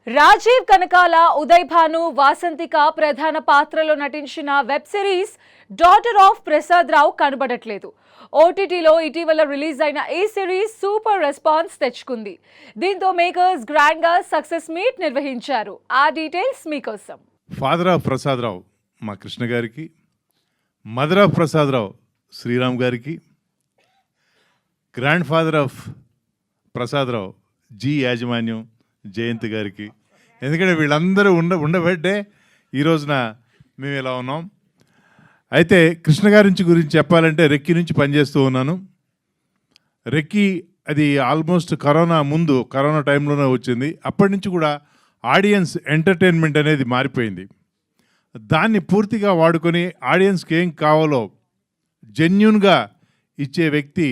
రాజీవ్ కనకాల, ఉదయ్ భాను, వాసంతిక ప్రధాన పాత్రలో నటించిన web series daughter of Prasad Rao కనబడట్లేదు. ఓటీటీలో ఇటీవల రిలీజ్ అయిన ఈ సిరీస్ సూపర్ రెస్పాన్స్ తెచ్చుకుంది. దీంతో మేకర్స్ గ్రాండ్ గా సక్సెస్ మీట్ నిర్వహించారు. ఆ డీటెయిల్స్ మీకోసం. ఫాదర్ ఆఫ్ ప్రసాద్ రావు మా కృష్ణ గారికి, మదర్ ఆఫ్ ప్రసాద్ రావు శ్రీరామ్ గారికి, grand father of Prasad Rao G యాజమాన్యం జయంత్ గారికి. ఎందుకంటే వీళ్ళందరూ ఉండబట్టే ఈ రోజున మేము ఇలా ఉన్నాం. అయితే కృష్ణ గారి గురించి చెప్పాలంటే రెక్కీ నుంచి పనిచేస్తూ ఉన్నాను. రెక్కీ అది ఆల్మోస్ట్ కరోనా టైంలోనే వచ్చింది. అప్పటి నుంచి కూడా ఆడియన్స్ ఎంటర్టైన్మెంట్ అనేది మారిపోయింది. దాన్ని పూర్తిగా వాడుకొని ఆడియన్స్కి ఏం కావాలో జెన్యూన్గా ఇచ్చే వ్యక్తి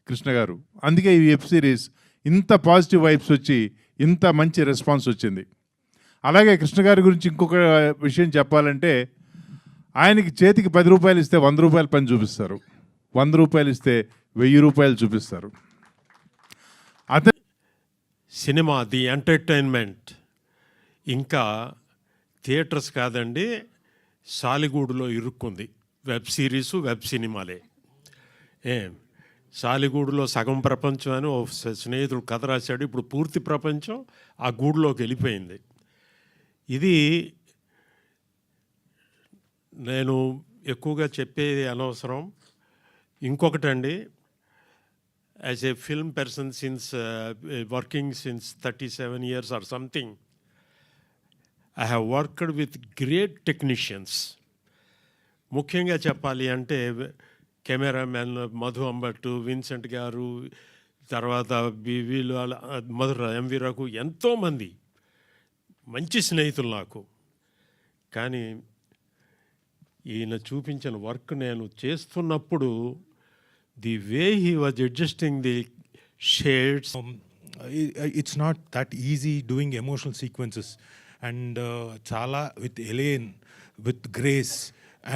కృష్ణ గారు. అందుకే ఈ వెబ్ సిరీస్ ఇంత పాజిటివ్ వైబ్స్ వచ్చి ఇంత మంచి రెస్పాన్స్ వచ్చింది. అలాగే కృష్ణ గారి గురించి ఇంకొక విషయం చెప్పాలంటే, ఆయనకి చేతికి 10 రూపాయలు ఇస్తే 100 రూపాయల పని చూపిస్తారు, 100 రూపాయలు ఇస్తే 1000 రూపాయలు చూపిస్తారు. అతను సినిమా ది ఎంటర్టైన్మెంట్ ఇంకా థియేటర్స్ కాదండి, సాలిగూడులో ఇరుక్కుంది. వెబ్ సిరీసు, వెబ్ సినిమాలే. సాలిగూడులో సగం ప్రపంచం అని ఓ స్నేహితుడు కథ రాశాడు. ఇప్పుడు పూర్తి ప్రపంచం ఆ గూడులోకి వెళ్ళిపోయింది. ఇది నేను ఎక్కువగా చెప్పేది అనవసరం. ఇంకొకటండి, as a film person since working since 37 years or something, I have worked with great technicians. ముఖ్యంగా చెప్పాలి అంటే కెమెరామెన్ మధు అంబట్టు, విన్సెంట్ గారు, తర్వాత వీళ్ళు మధుర ఎంవి రఘు, ఎంతోమంది మంచి స్నేహితులు నాకు. కానీ ఈయన చూపించిన వర్క్ నేను చేస్తున్నప్పుడు the way he was adjusting the shades, it's not that easy doing emotional sequences, and chala with Elaine, with Grace,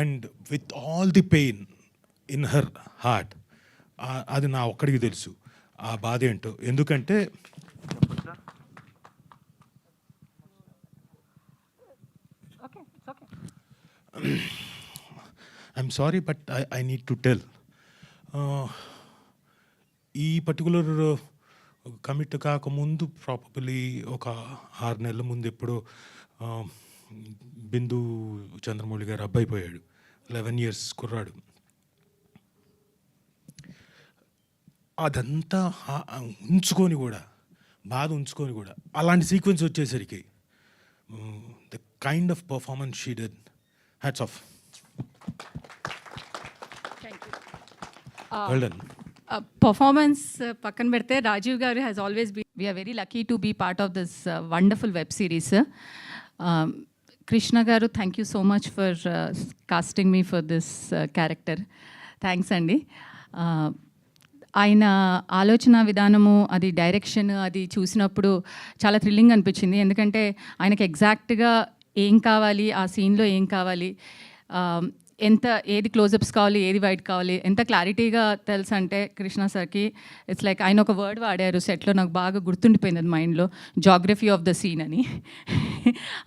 and with all the pain in her heart. అది నా ఒక్కడికి తెలుసు ఆ బాధ ఏంటో. ఎందుకంటే I'm sorry but I need to tell, ఈ particular commit కాకముందు ప్రాబబ్లీ ఒక 6 నెలల ముందు ఎప్పుడో బిందు చంద్రమౌళి గారు అబ్బాయి పోయాడు. 11 years కుర్రాడు. అదంతా ఉంచుకొని కూడా, బాధ ఉంచుకొని కూడా అలాంటి సీక్వెన్స్ వచ్చేసరికి the kind of performance she did, hats off. Well done. Performance పక్కన పెడితే Rajiv garu has always been, we're very lucky to be part of this wonderful web series. Krishna garu, thank you so much for casting me for this character. Thanks అండి. ఆయన ఆలోచన విధానము, అది direction, అది చూసినప్పుడు చాలా థ్రిల్లింగ్ అనిపించింది. ఎందుకంటే ఆయనకి ఎగ్జాక్ట్గా ఏం కావాలి, ఆ సీన్లో ఏం కావాలి, ఎంత ఏది క్లోజప్స్ కావాలి, ఏది వైడ్ కావాలి, ఎంత క్లారిటీగా తెలుసు అంటే కృష్ణ సార్కి. ఇట్స్ లైక్ ఆయన ఒక వర్డ్ వాడారు సెట్లో, నాకు బాగా గుర్తుండిపోయింది అది మైండ్లో, జాగ్రఫీ ఆఫ్ ద సీన్ అని.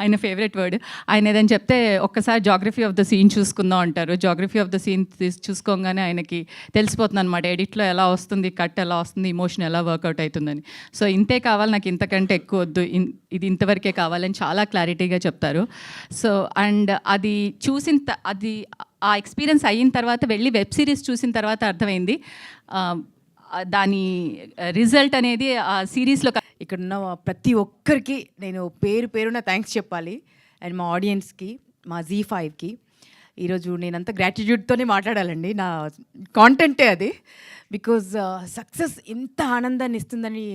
ఆయన ఫేవరెట్ వర్డ్. ఆయన ఏదని చెప్తే ఒక్కసారి జాగ్రఫీ ఆఫ్ ద సీన్ చూసుకుందాం అంటారు. జాగ్రఫీ ఆఫ్ ద సీన్ చూసుకోగానే ఆయనకి తెలిసిపోతుంది అనమాట, ఎడిట్లో ఎలా వస్తుంది, కట్ ఎలా వస్తుంది, ఇమోషన్ ఎలా వర్కౌట్ అవుతుందని. సో ఇంతే కావాలి నాకు, ఇంతకంటే ఎక్కువ వద్దు, ఇది ఇంతవరకే కావాలని చాలా క్లారిటీగా చెప్తారు. సో అండ్ అది అది ఆ ఎక్స్పీరియన్స్ అయిన తర్వాత వెళ్ళి వెబ్ సిరీస్ చూసిన తర్వాత అర్థమైంది దాని రిజల్ట్ అనేది ఆ సిరీస్లో. ఇక్కడ ఉన్న ప్రతి ఒక్కరికి నేను పేరున థ్యాంక్స్ చెప్పాలి. అండ్ మా ఆడియన్స్కి, మా Z5కి ఈరోజు నేనంతా గ్రాటిట్యూడ్తోనే మాట్లాడాలండి. నా కాంటెంటే అది. బికాజ్ సక్సెస్ ఇంత ఆనందాన్ని ఇస్తుందని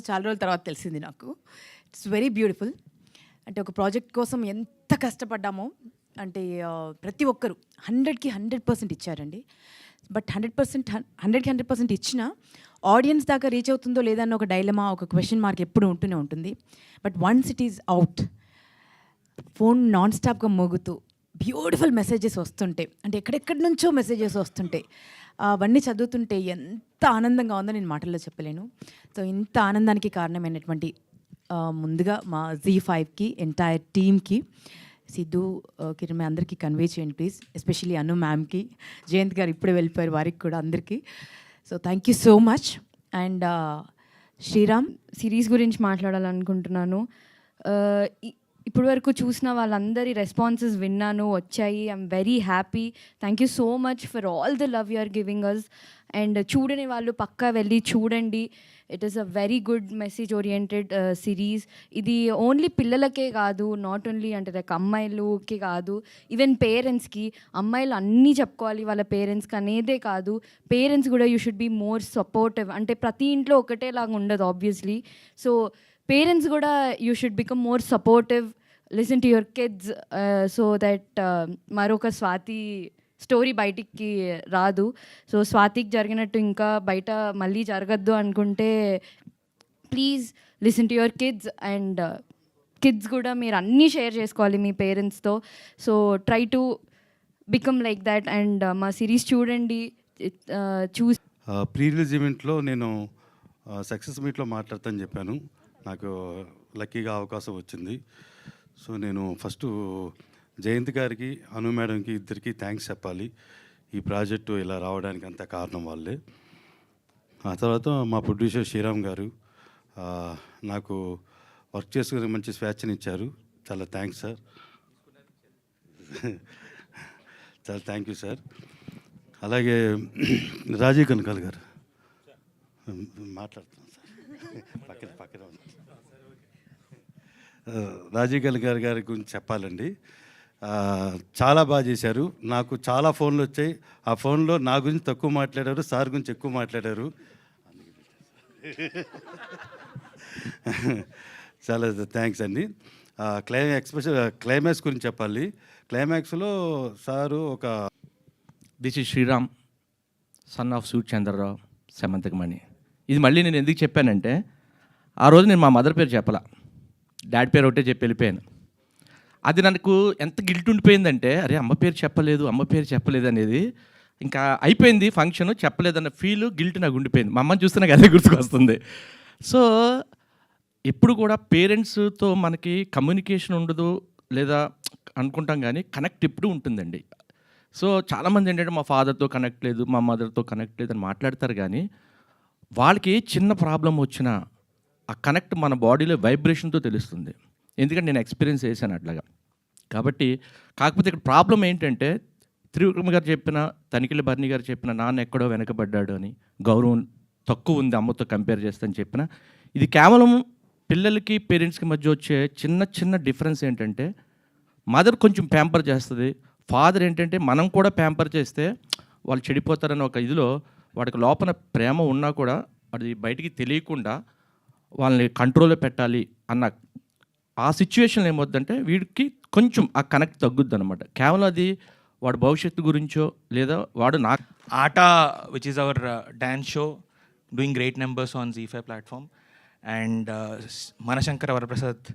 చాలా రోజుల తర్వాత తెలిసింది నాకు. It's very beautiful. అంటే ఒక ప్రాజెక్ట్ కోసం ఎంత కష్టపడ్డామో అంటే ప్రతి ఒక్కరు 100కి 100% ఇచ్చారండి. బట్ 100కి 100% ఇచ్చినా ఆడియన్స్ దాకా రీచ్ అవుతుందో లేదన్న ఒక డైలమా, ఒక క్వశ్చన్ మార్క్ ఎప్పుడు ఉంటూనే ఉంటుంది. But once it is out, phone non స్టాప్గా మోగుతూ బ్యూటిఫుల్ మెసేజెస్ వస్తుంటే, అంటే ఎక్కడెక్కడి నుంచో మెసేజెస్ వస్తుంటే, అవన్నీ చదువుతుంటే ఎంత ఆనందంగా ఉందో నేను మాటల్లో చెప్పలేను. సో ఇంత ఆనందానికి కారణమైనటువంటి ముందుగా మా Z5కి ఎంటైర్ టీమ్కి సిద్ధు కిరణ్ అందరికీ కన్వే చేయండి ప్లీజ్, ఎస్పెషలీ అను మ్యామ్కి, జయంత్ గారు ఇప్పుడే వెళ్ళిపోయారు, వారికి కూడా అందరికీ. So thank you so much. And Sriram, series గురించి మాట్లాడాలనుకుంటున్నాను. ఇప్పటి వరకు చూసిన వాళ్ళందరి రెస్పాన్సెస్ విన్నాను, వచ్చాయి. I'm very happy. Thank you so much for all the love you are giving us. And చూడని వాళ్ళు పక్కా వెళ్ళి చూడండి. It is a very good message oriented series. ఇది ఓన్లీ పిల్లలకే కాదు, నాట్ ఓన్లీ అంటే లైక్ అమ్మాయిలకి కాదు, ఈవెన్ పేరెంట్స్కి. అమ్మాయిలు అన్నీ చెప్పుకోవాలి వాళ్ళ పేరెంట్స్కి అనేదే కాదు, పేరెంట్స్ కూడా you should be more supportive. అంటే ప్రతి ఇంట్లో ఒకటేలాగా ఉండదు ఆబ్వియస్లీ. సో పేరెంట్స్ కూడా you should become more supportive, listen to your kids, so that మరొక స్వాతి స్టోరీ బయటికి రాదు. సో స్వాతికి జరిగినట్టు ఇంకా బయట మళ్ళీ జరగద్దు అనుకుంటే please listen to your kids. And kids కూడా మీరు అన్నీ షేర్ చేసుకోవాలి మీ పేరెంట్స్తో. So try to become like that. And మా సిరీస్ చూడండి, చూసి ప్రీ రిలీజ్ ఈవెంట్లో నేను సక్సెస్ మీట్లో మాట్లాడతాను చెప్పాను. నాకు లక్కీగా అవకాశం వచ్చింది. సో నేను ఫస్ట్ జయంత్ గారికి, అను మేడంకి, ఇద్దరికి థ్యాంక్స్ చెప్పాలి. ఈ ప్రాజెక్టు ఇలా రావడానికి అంత కారణం వాళ్ళే. ఆ తర్వాత మా ప్రొడ్యూసర్ శ్రీరామ్ గారు నాకు వర్క్ చేసుకునే మంచి స్వేచ్ఛనిచ్చారు. చాలా థ్యాంక్స్ సార్. చాలా థ్యాంక్ యూ సార్. అలాగే రాజీవ్ కనకాల్ గారు మాట్లాడుతున్నాను సార్, పక్కన రాజీవ్ కనకాల్ గారి గురించి చెప్పాలండి. చాలా బాగా చేశారు. నాకు చాలా ఫోన్లు వచ్చాయి. ఆ ఫోన్లో నా గురించి తక్కువ మాట్లాడారు, సార్ గురించి ఎక్కువ మాట్లాడారు. చాలా థ్యాంక్స్ అండి. క్లైమాక్స్ గురించి చెప్పాలి. క్లైమాక్స్లో సారు ఒక this is Sriram, son of సూట్ చంద్రరావు, సమంతకమణి. ఇది మళ్ళీ నేను ఎందుకు చెప్పానంటే, ఆ రోజు నేను మా మదర్ పేరు చెప్పాల, డాడీ పేరు ఒకటే చెప్పి వెళ్ళిపోయాను. అది నాకు ఎంత గిల్ట్ ఉండిపోయిందంటే, అరే అమ్మ పేరు చెప్పలేదు అనేది. ఇంకా అయిపోయింది ఫంక్షన్, చెప్పలేదన్న ఫీల్, గిల్ట్ నాకు ఉండిపోయింది. మా అమ్మని చూస్తే నాకు అదే గుర్తుకొస్తుంది. సో ఎప్పుడు కూడా పేరెంట్స్తో మనకి కమ్యూనికేషన్ ఉండదు లేదా అనుకుంటాం, కానీ కనెక్ట్ ఎప్పుడు ఉంటుందండి. సో చాలామంది ఏంటంటే మా ఫాదర్తో కనెక్ట్ లేదు, మా మదర్తో కనెక్ట్ లేదు అని మాట్లాడతారు, కానీ వాళ్ళకి చిన్న ప్రాబ్లం వచ్చినా ఆ కనెక్ట్ మన బాడీలో వైబ్రేషన్తో తెలుస్తుంది. ఎందుకంటే నేను ఎక్స్పీరియన్స్ చేశాను అట్లాగా. కాబట్టి కాకపోతే ఇక్కడ ప్రాబ్లం ఏంటంటే, త్రివిక్రమ్ గారు చెప్పిన, తనిఖీల భరణి గారు చెప్పిన నాన్న ఎక్కడో వెనకబడ్డాడు అని, గౌరవం తక్కువ ఉంది అమ్మతో కంపేర్ చేస్తాను చెప్పిన, ఇది కేవలం పిల్లలకి పేరెంట్స్కి మధ్య వచ్చే చిన్న చిన్న డిఫరెన్స్ ఏంటంటే, మదర్ కొంచెం ప్యాంపర్ చేస్తుంది, ఫాదర్ ఏంటంటే మనం కూడా ప్యాంపర్ చేస్తే వాళ్ళు చెడిపోతారని ఒక ఇదిలో వాడికి లోపల ప్రేమ ఉన్నా కూడా అది బయటికి తెలియకుండా వాళ్ళని కంట్రోల్లో పెట్టాలి అన్న ఆ సిచ్యువేషన్లో ఏమవుద్దంటే వీడికి కొంచెం ఆ కనెక్ట్ తగ్గుద్ది అనమాట. కేవలం అది వాడు భవిష్యత్తు గురించో లేదా వాడు నా ఆట which is our dance show doing great numbers on Z5 platform and Manashankara Varaprasad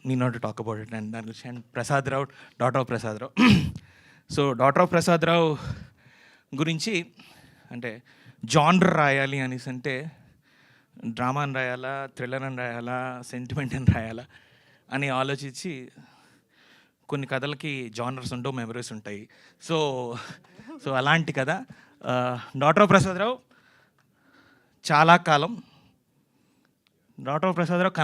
need not to talk about it, and Prasad Rao, daughter of Prasad Rao. So daughter of Prasad Rao గురించి అంటే జానర్ రాయాలి అనేసి అంటే డ్రామా అని రాయాలా, థ్రిల్లర్ అని రాయాలా, sentiment అని రాయాలా అని ఆలోచించి కొన్ని కథలకి జానర్స్ ఉండవు, మెమరీస్ ఉంటాయి. సో అలాంటి కథ డాటర్ ఆఫ్ ప్రసాద్ రావు చాలా కాలం, డాటర్ ఆఫ్ ప్రసాద్ రావు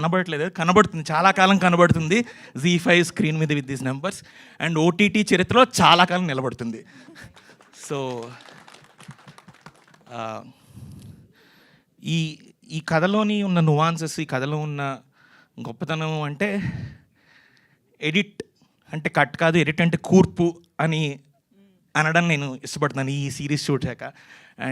కనబడుతుంది, చాలా కాలం కనబడుతుంది Z5 స్క్రీన్ మీద with these numbers, and OTT చరిత్రలో చాలా కాలం నిలబడుతుంది. సో ఈ కథలోని ఉన్న నువాన్సెస్, ఈ కథలో ఉన్న గొప్పతనం అంటే ఎడిట్ అంటే కట్ కాదు, ఎడిట్ అంటే కూర్పు అని అనడం నేను ఇష్టపడుతున్నాను ఈ సిరీస్ చూసాక.